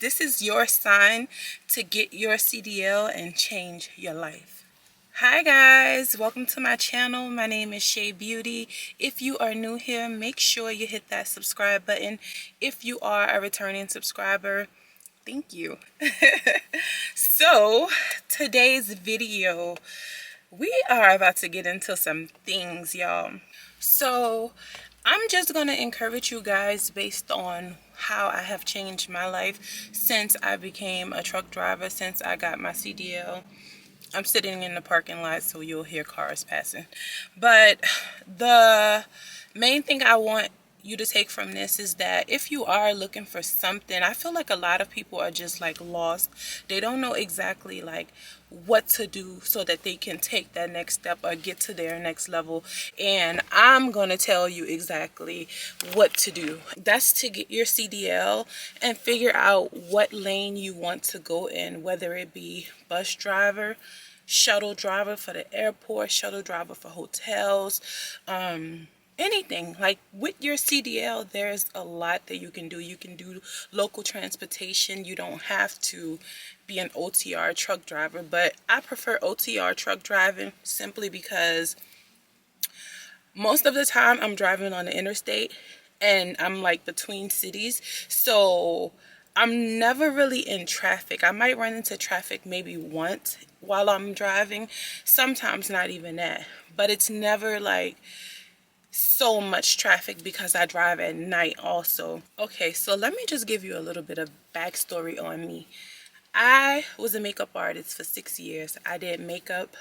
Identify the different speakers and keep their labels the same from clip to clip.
Speaker 1: This is your sign to get your CDL and change your life. Hi guys, welcome to my channel. My name is Chae Beauty. If you are new here, make sure you hit that subscribe button. If you are a returning subscriber, thank you. So today's video, we are about to get into some things, y'all. So I'm just gonna encourage you guys based on how I have changed my life since I became a truck driver, since I got my CDL. I'm sitting in the parking lot, so you'll hear cars passing. But the main thing I want you to take from this is that if you are looking for something, I feel like a lot of people are just like lost. They don't know exactly like what to do so that they can take that next step or get to their next level. And I'm gonna tell you exactly what to do. That's to get your CDL and figure out what lane you want to go in, whether it be bus driver, shuttle driver for the airport, shuttle driver for hotels, anything. Like with your CDL, there's a lot that you can do. You can do local transportation. You don't have to be an OTR truck driver, but I prefer OTR truck driving simply because most of the time I'm driving on the interstate and I'm like between cities, so I'm never really in traffic. I might run into traffic maybe once while I'm driving, sometimes not even that, but it's never like so much traffic because I drive at night also. Okay, so let me just give you a little bit of backstory on me. I was a makeup artist for 6 years. I did makeup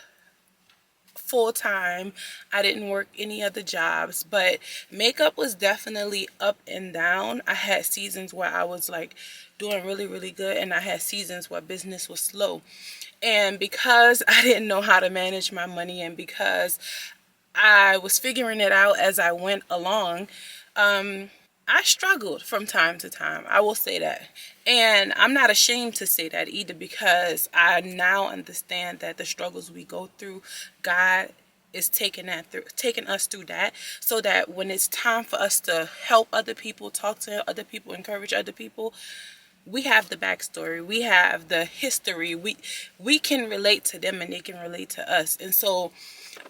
Speaker 1: full time. I didn't work any other jobs, but makeup was definitely up and down. I had seasons where I was like doing really good, and I had seasons where business was slow. And because I didn't know how to manage my money, and because I was figuring it out as I went along, I struggled from time to time. I will say that. And I'm not ashamed to say that either, because I now understand that the struggles we go through, God is taking us through that, so that when it's time for us to help other people, talk to other people, encourage other people, we have the backstory, we have the history, we can relate to them and they can relate to us. And so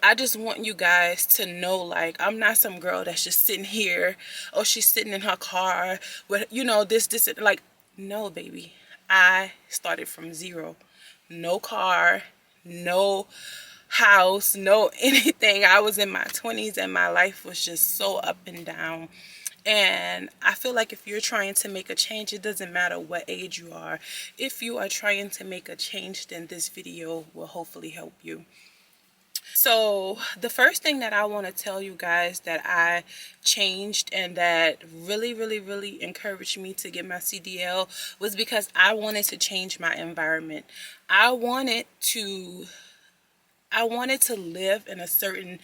Speaker 1: I just want you guys to know, like, I'm not some girl that's just sitting here, or she's sitting in her car with, you know, this, like, no, baby. I started from zero. No car, no house, no anything. I was in my 20s and my life was just so up and down. And I feel like if you're trying to make a change, it doesn't matter what age you are. If you are trying to make a change, then this video will hopefully help you. So the first thing that I want to tell you guys that I changed and that really encouraged me to get my CDL was because I wanted to change my environment. I wanted to live in a certain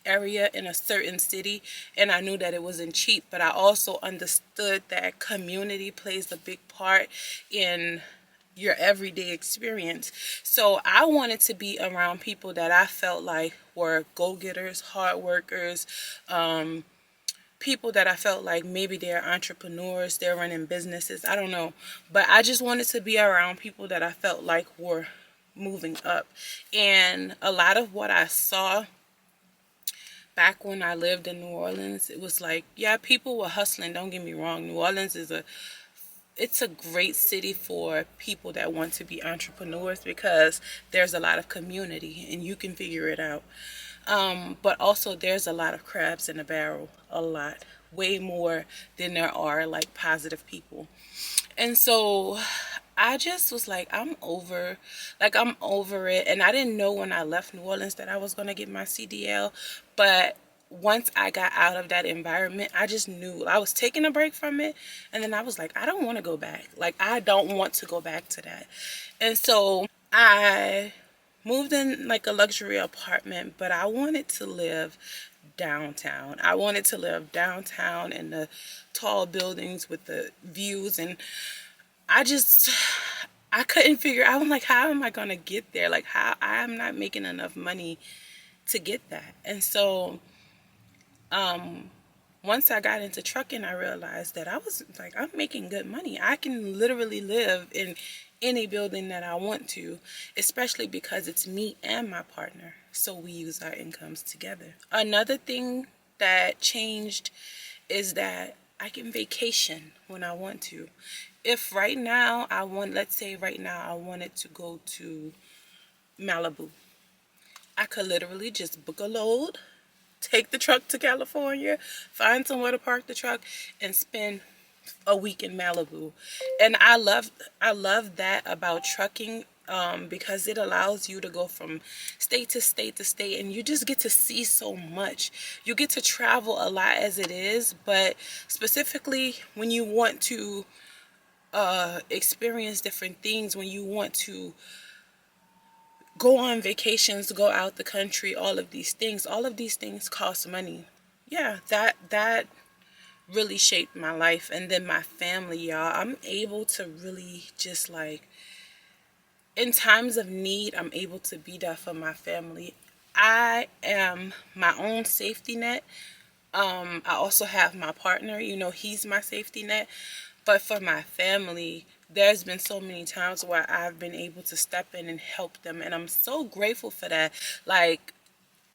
Speaker 1: area, in a certain city, and I knew that it wasn't cheap, but I also understood that community plays a big part in your everyday experience. So I wanted to be around people that I felt like were go-getters, hard workers, people that I felt like maybe they're entrepreneurs, they're running businesses, I don't know, but I just wanted to be around people that I felt like were moving up. And a lot of what I saw back when I lived in New Orleans, it was like, yeah, people were hustling, don't get me wrong. New Orleans is it's a great city for people that want to be entrepreneurs, because there's a lot of community and you can figure it out. But also there's a lot of crabs in a barrel, a lot, way more than there are like positive people. And so I just was like, I'm over it. And I didn't know when I left New Orleans that I was going to get my CDL, but once I got out of that environment, I just knew I was taking a break from it. And then I was like, I don't want to go back. Like, I don't want to go back to that. And so I moved in like a luxury apartment, but I wanted to live downtown. I wanted to live downtown in the tall buildings with the views. And I couldn't figure out, I'm like, how am I going to get there? Like, how I'm not making enough money to get that. And so once I got into trucking, I realized that I was like, I'm making good money. I can literally live in any building that I want to, especially because it's me and my partner. So we use our incomes together. Another thing that changed is that I can vacation when I want to. If right now I want, let's say right now I wanted to go to Malibu, I could literally just book a load, take the truck to California, find somewhere to park the truck, and spend a week in Malibu. And I love that about trucking, because it allows you to go from state to state to state, and you just get to see so much. You get to travel a lot as it is, but specifically when you want to experience different things, when you want to go on vacations, go out the country, all of these things cost money. Yeah, that really shaped my life. And then my family, y'all, I'm able to really just like, in times of need, I'm able to be there for my family. I am my own safety net. I also have my partner, he's my safety net. But for my family, there's been so many times where I've been able to step in and help them, and I'm so grateful for that. Like,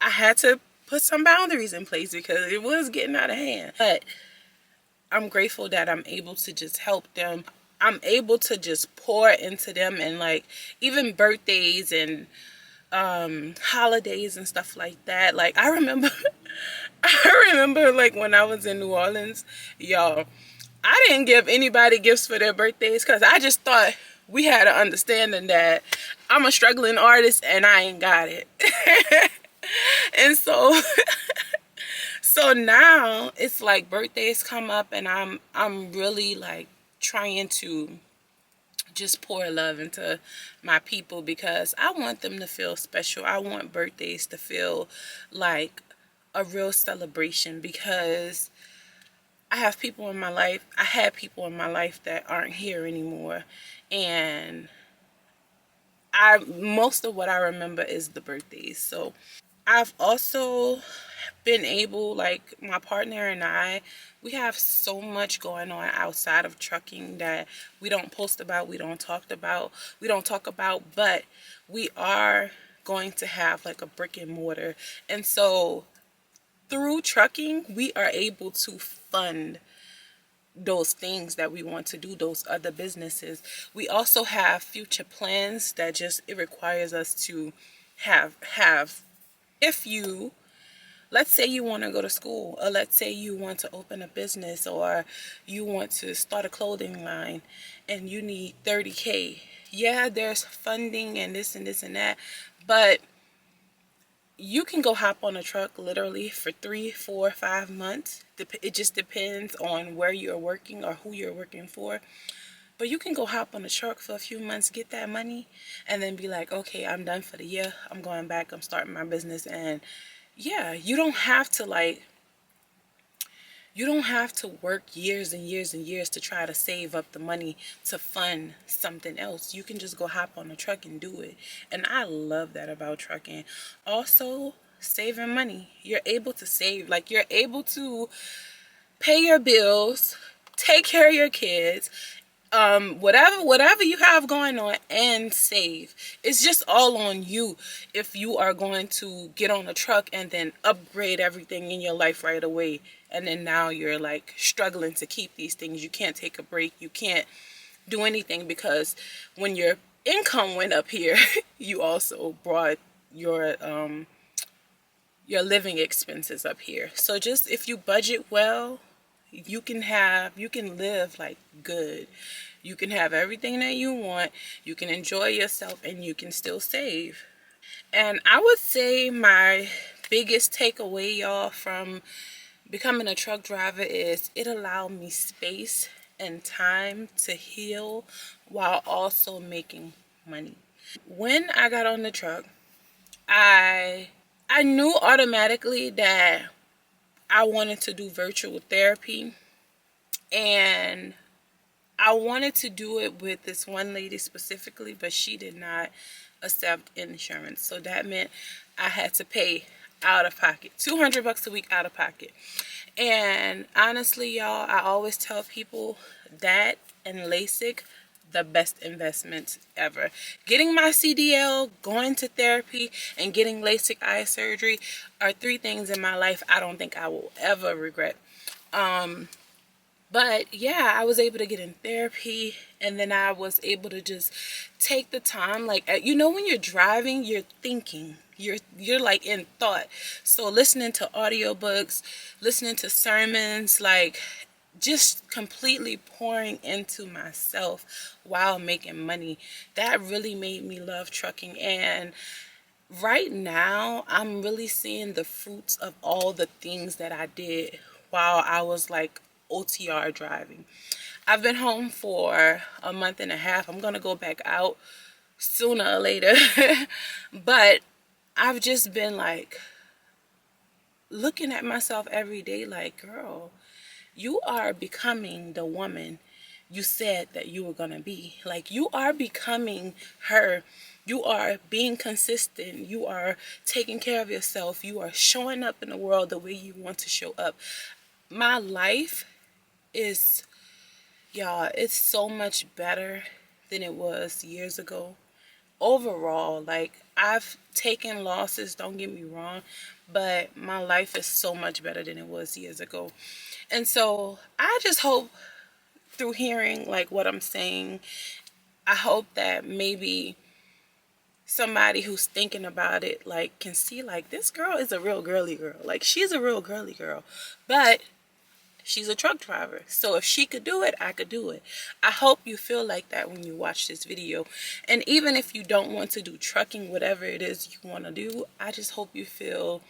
Speaker 1: I had to put some boundaries in place because it was getting out of hand. But I'm grateful that I'm able to just help them. I'm able to just pour into them, and like even birthdays and holidays and stuff like that. Like I remember I remember like when I was in New Orleans, y'all, I didn't give anybody gifts for their birthdays because I just thought we had an understanding that I'm a struggling artist and I ain't got it. And so now it's like birthdays come up, and I'm really like trying to just pour love into my people because I want them to feel special. I want birthdays to feel like a real celebration, because I have people in my life, I had people in my life that aren't here anymore, and most of what I remember is the birthdays. So I've also been able, like my partner and I, we have so much going on outside of trucking that we don't post about, we don't talk about, but we are going to have like a brick and mortar. And so through trucking, we are able to fund those things that we want to do, those other businesses. We also have future plans that just, it requires us to have if you, let's say you want to go to school, or let's say you want to open a business, or you want to start a clothing line and you need 30K. Yeah, there's funding and this and this and that, but you can go hop on a truck literally for 3, 4, 5 months. It just depends on where you're working or who you're working for. But you can go hop on a truck for a few months, get that money, and then be like, okay, I'm done for the year. I'm going back. I'm starting my business. And yeah, you don't have to work years and years and years to try to save up the money to fund something else. You can just go hop on a truck and do it. And I love that about trucking. Also, saving money. You're able to save. Like, you're able to pay your bills, take care of your kids, whatever you have going on, and save. It's just all on you if you are going to get on a truck and then upgrade everything in your life right away, and then now you're like struggling to keep these things. You can't take a break, you can't do anything, because when your income went up here you also brought your living expenses up here. So just, if you budget well, you can live like good. You can have everything that you want, you can enjoy yourself, and you can still save. And I would say my biggest takeaway, y'all, from becoming a truck driver is it allowed me space and time to heal while also making money. When I got on the truck, I knew automatically that I wanted to do virtual therapy, and I wanted to do it with this one lady specifically, but she did not accept insurance. So that meant I had to pay out of pocket. 200 bucks a week out of pocket. And honestly, y'all, I always tell people that and LASIK, the best investments ever. Getting my CDL, going to therapy, and getting LASIK eye surgery are 3 things in my life I don't think I will ever regret. But yeah, I was able to get in therapy, and then I was able to just take the time. Like, you know, when you're driving, you're thinking, you're like in thought. So listening to audiobooks, listening to sermons, like just completely pouring into myself while making money. That really made me love trucking. And right now, I'm really seeing the fruits of all the things that I did while I was like OTR driving. I've been home for a month and a half. I'm gonna go back out sooner or later. But I've just been like looking at myself every day like, girl, you are becoming the woman you said that you were gonna be. Like, you are becoming her. You are being consistent. You are taking care of yourself. You are showing up in the world the way you want to show up. My life is, y'all, it's so much better than it was years ago. Overall, like, I've taken losses, don't get me wrong, but my life is so much better than it was years ago. And so I just hope through hearing like what I'm saying, I hope that maybe somebody who's thinking about it like can see like this girl is a real girly girl. Like, she's a real girly girl, but she's a truck driver. So if she could do it, I could do it. I hope you feel like that when you watch this video. And even if you don't want to do trucking, whatever it is you want to do, I just hope you feel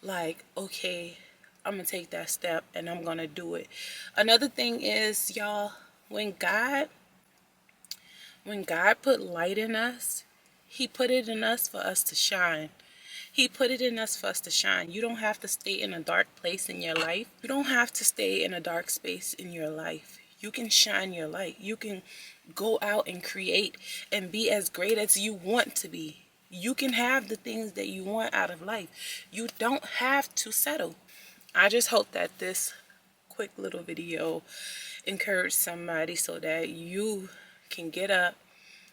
Speaker 1: like, okay, I'm gonna take that step and I'm gonna do it. Another thing is, y'all, when God put light in us, he put it in us for us to shine. He put it in us for us to shine. You don't have to stay in a dark place in your life. You don't have to stay in a dark space in your life. You can shine your light. You can go out and create and be as great as you want to be. You can have the things that you want out of life. You don't have to settle. I just hope that this quick little video encouraged somebody so that you can get up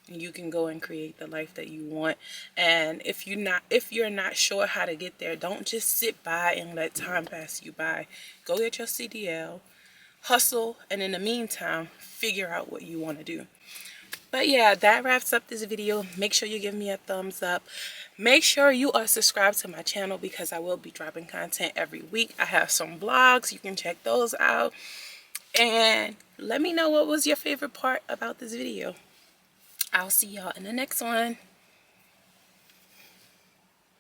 Speaker 1: and you can go and create the life that you want. And if you're not sure how to get there, don't just sit by and let time pass you by. Go get your CDL, hustle, and in the meantime, figure out what you want to do. But yeah, that wraps up this video. Make sure you give me a thumbs up. Make sure you are subscribed to my channel because I will be dropping content every week. I have some vlogs. You can check those out. And let me know what was your favorite part about this video. I'll see y'all in the next one.